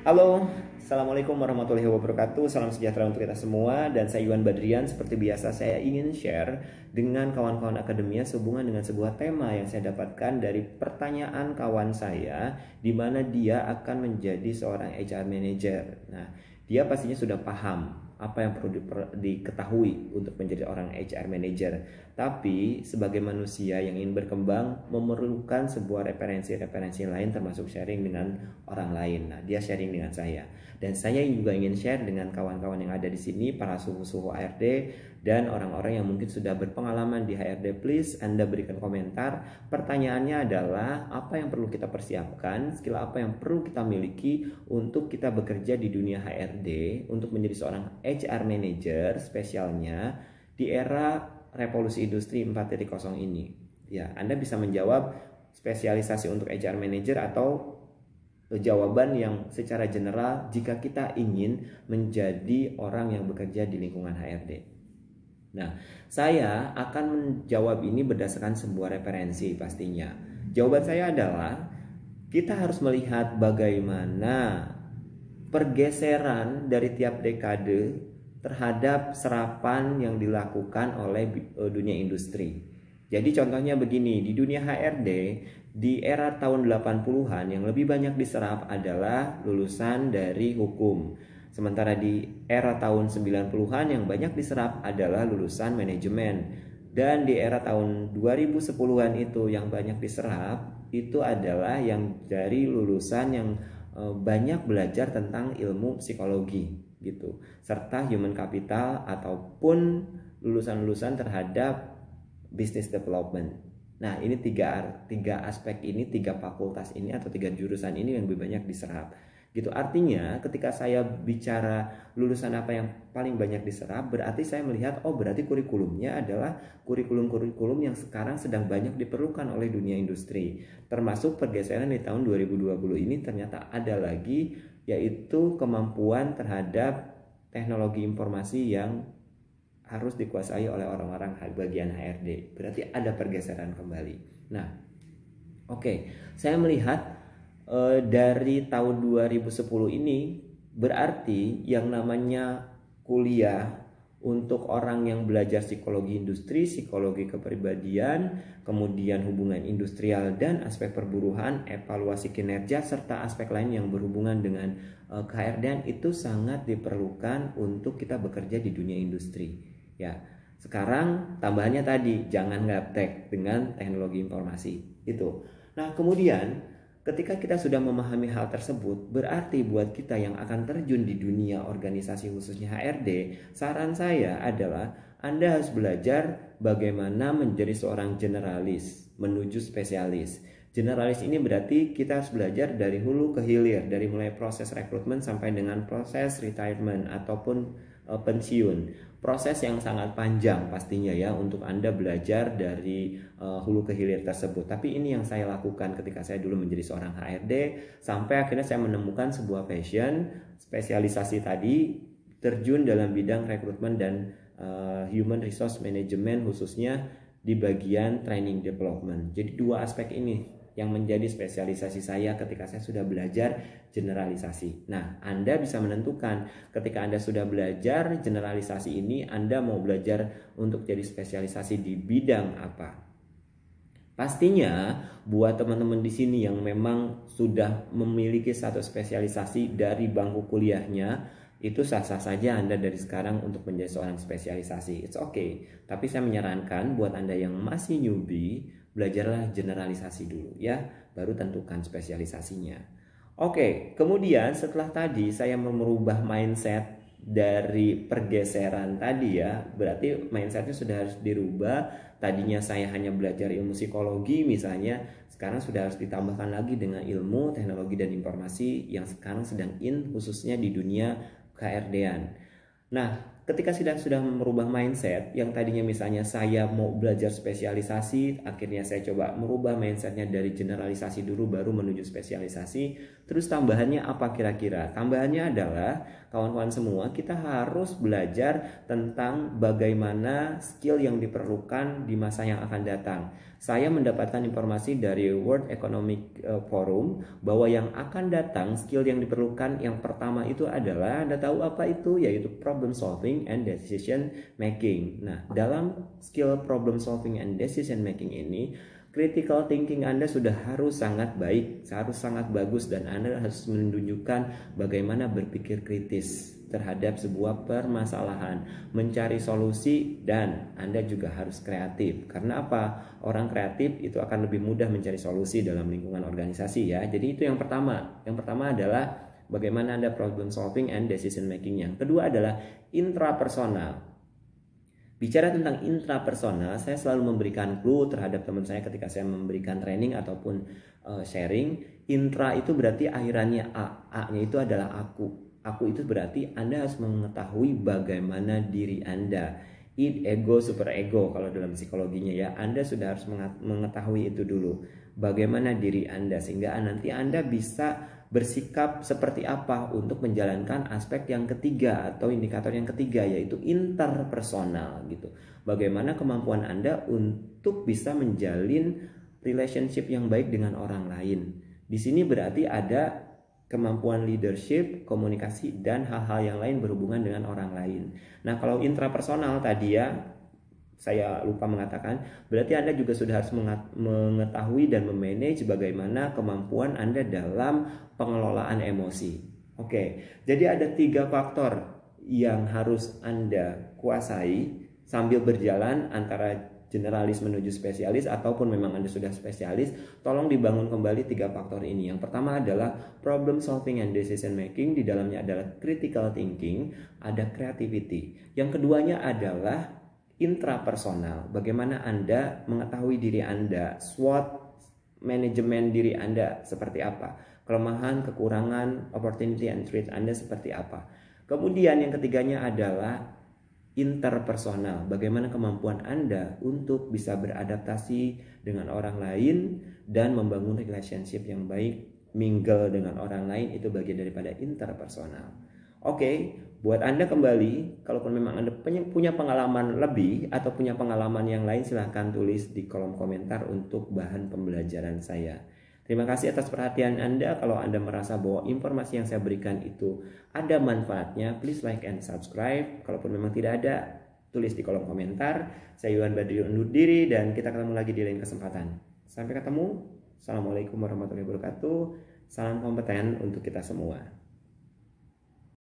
Halo, Assalamualaikum warahmatullahi wabarakatuh. Salam sejahtera untuk kita semua. Dan saya Iwan Badrian. Seperti biasa saya ingin share dengan kawan-kawan akademia sehubungan dengan sebuah tema yang saya dapatkan dari pertanyaan kawan saya, di mana dia akan menjadi seorang HR manager. Nah, dia pastinya sudah paham apa yang perlu diketahui untuk menjadi orang HR manager. Tapi sebagai manusia yang ingin berkembang, memerlukan sebuah referensi-referensi lain termasuk sharing dengan orang lain. Nah, dia sharing dengan saya. Dan saya juga ingin share dengan kawan-kawan yang ada di sini, para suhu-suhu HRD dan orang-orang yang mungkin sudah berpengalaman di HRD. Please Anda berikan komentar. Pertanyaannya adalah apa yang perlu kita persiapkan, skill apa yang perlu kita miliki untuk kita bekerja di dunia HRD untuk menjadi seorang HR manager spesialnya di era revolusi industri 4.0 ini. Ya, Anda bisa menjawab spesialisasi untuk HR manager atau jawaban yang secara general jika kita ingin menjadi orang yang bekerja di lingkungan HRD. Nah, saya akan menjawab ini berdasarkan sebuah referensi pastinya. Jawaban saya adalah kita harus melihat bagaimana pergeseran dari tiap dekade terhadap serapan yang dilakukan oleh dunia industri. Jadi contohnya begini, di dunia HRD di era tahun 80-an yang lebih banyak diserap adalah lulusan dari hukum. Sementara di era tahun 90-an yang banyak diserap adalah lulusan manajemen. Dan di era tahun 2010-an itu yang banyak diserap itu adalah yang dari lulusan yang banyak belajar tentang ilmu psikologi gitu, serta human capital ataupun lulusan-lulusan terhadap business development. Nah, ini tiga aspek ini, tiga fakultas ini atau tiga jurusan ini yang lebih banyak diserap. Gitu. Artinya ketika saya bicara lulusan apa yang paling banyak diserap, berarti saya melihat berarti kurikulumnya adalah kurikulum-kurikulum yang sekarang sedang banyak diperlukan oleh dunia industri. Termasuk pergeseran di tahun 2020 ini ternyata ada lagi, yaitu kemampuan terhadap teknologi informasi yang harus dikuasai oleh orang-orang bagian HRD. Berarti ada pergeseran kembali. Nah, oke. Saya melihat dari tahun 2010 ini berarti yang namanya kuliah untuk orang yang belajar psikologi industri, psikologi kepribadian, kemudian hubungan industrial dan aspek perburuhan, evaluasi kinerja serta aspek lain yang berhubungan dengan KHRD itu sangat diperlukan untuk kita bekerja di dunia industri. Ya, sekarang tambahannya tadi jangan gaptek dengan teknologi informasi itu. Nah, kemudian ketika kita sudah memahami hal tersebut, berarti buat kita yang akan terjun di dunia organisasi khususnya HRD, saran saya adalah Anda harus belajar bagaimana menjadi seorang generalis menuju spesialis. Generalis ini berarti kita harus belajar dari hulu ke hilir, dari mulai proses rekrutmen sampai dengan proses retirement ataupun pensiun. Proses yang sangat panjang pastinya ya untuk Anda belajar dari hulu ke hilir tersebut. Tapi ini yang saya lakukan ketika saya dulu menjadi seorang HRD sampai akhirnya saya menemukan sebuah passion, spesialisasi tadi terjun dalam bidang rekrutmen dan human resource management khususnya di bagian training development. Jadi dua aspek ini yang menjadi spesialisasi saya ketika saya sudah belajar generalisasi. Nah, Anda bisa menentukan ketika Anda sudah belajar generalisasi ini, Anda mau belajar untuk jadi spesialisasi di bidang apa. Pastinya buat teman-teman di sini yang memang sudah memiliki satu spesialisasi dari bangku kuliahnya, itu sah-sah saja Anda dari sekarang untuk menjadi seorang spesialisasi. It's okay. Tapi saya menyarankan buat Anda yang masih newbie, belajarlah generalisasi dulu ya, baru tentukan spesialisasinya. Oke, kemudian setelah tadi saya merubah mindset dari pergeseran tadi ya, berarti mindsetnya sudah harus dirubah. Tadinya saya hanya belajar ilmu psikologi misalnya, sekarang sudah harus ditambahkan lagi dengan ilmu teknologi dan informasi yang sekarang sedang in khususnya di dunia KRD-an. Nah, ketika sudah merubah mindset, yang tadinya misalnya saya mau belajar spesialisasi, akhirnya saya coba merubah mindsetnya dari generalisasi dulu baru menuju spesialisasi. Terus tambahannya apa kira-kira? Tambahannya adalah kawan-kawan semua, kita harus belajar tentang bagaimana skill yang diperlukan di masa yang akan datang. Saya mendapatkan informasi dari World Economic Forum bahwa yang akan datang skill yang diperlukan yang pertama itu adalah, Anda tahu apa itu? Yaitu problem solving and decision making. Nah, dalam skill problem solving and decision making ini, critical thinking Anda sudah harus sangat baik, harus sangat bagus, dan Anda harus menunjukkan bagaimana berpikir kritis terhadap sebuah permasalahan, mencari solusi, dan Anda juga harus kreatif. Karena apa? Orang kreatif itu akan lebih mudah mencari solusi dalam lingkungan organisasi ya. Jadi itu yang pertama. Yang pertama adalah bagaimana Anda problem solving and decision making. Yang kedua adalah intrapersonal. Bicara tentang intrapersonal, saya selalu memberikan clue terhadap teman saya ketika saya memberikan training ataupun sharing. Intra itu berarti akhirannya A. A-nya itu adalah aku. Aku itu berarti Anda harus mengetahui bagaimana diri Anda. Id, ego, super ego kalau dalam psikologinya ya. Anda sudah harus mengetahui itu dulu. Bagaimana diri Anda sehingga nanti Anda bisa bersikap seperti apa untuk menjalankan aspek yang ketiga atau indikator yang ketiga, yaitu interpersonal gitu. Bagaimana kemampuan Anda untuk bisa menjalin relationship yang baik dengan orang lain. Di sini berarti ada kemampuan leadership, komunikasi, dan hal-hal yang lain berhubungan dengan orang lain. Nah, kalau intrapersonal tadi ya, saya lupa mengatakan, berarti Anda juga sudah harus mengetahui dan memanage bagaimana kemampuan Anda dalam pengelolaan emosi. Oke, jadi ada 3 faktor yang harus Anda kuasai sambil berjalan antara generalis menuju spesialis ataupun memang Anda sudah spesialis. Tolong dibangun kembali 3 faktor ini. Yang pertama adalah problem solving and decision making, di dalamnya adalah critical thinking, ada creativity. Yang keduanya adalah intrapersonal, bagaimana Anda mengetahui diri Anda, SWOT manajemen diri Anda seperti apa, kelemahan, kekurangan, opportunity and threat Anda seperti apa. Kemudian yang ketiganya adalah interpersonal, bagaimana kemampuan Anda untuk bisa beradaptasi dengan orang lain dan membangun relationship yang baik, mingle dengan orang lain, itu bagian daripada interpersonal. Oke, buat Anda kembali, kalaupun memang Anda punya pengalaman lebih atau punya pengalaman yang lain, silahkan tulis di kolom komentar untuk bahan pembelajaran saya. Terima kasih atas perhatian Anda. Kalau Anda merasa bahwa informasi yang saya berikan itu ada manfaatnya, please like and subscribe. Kalaupun memang tidak ada, tulis di kolom komentar. Saya Iwan Badrian undur diri dan kita ketemu lagi di lain kesempatan. Sampai ketemu. Assalamualaikum warahmatullahi wabarakatuh. Salam kompeten untuk kita semua.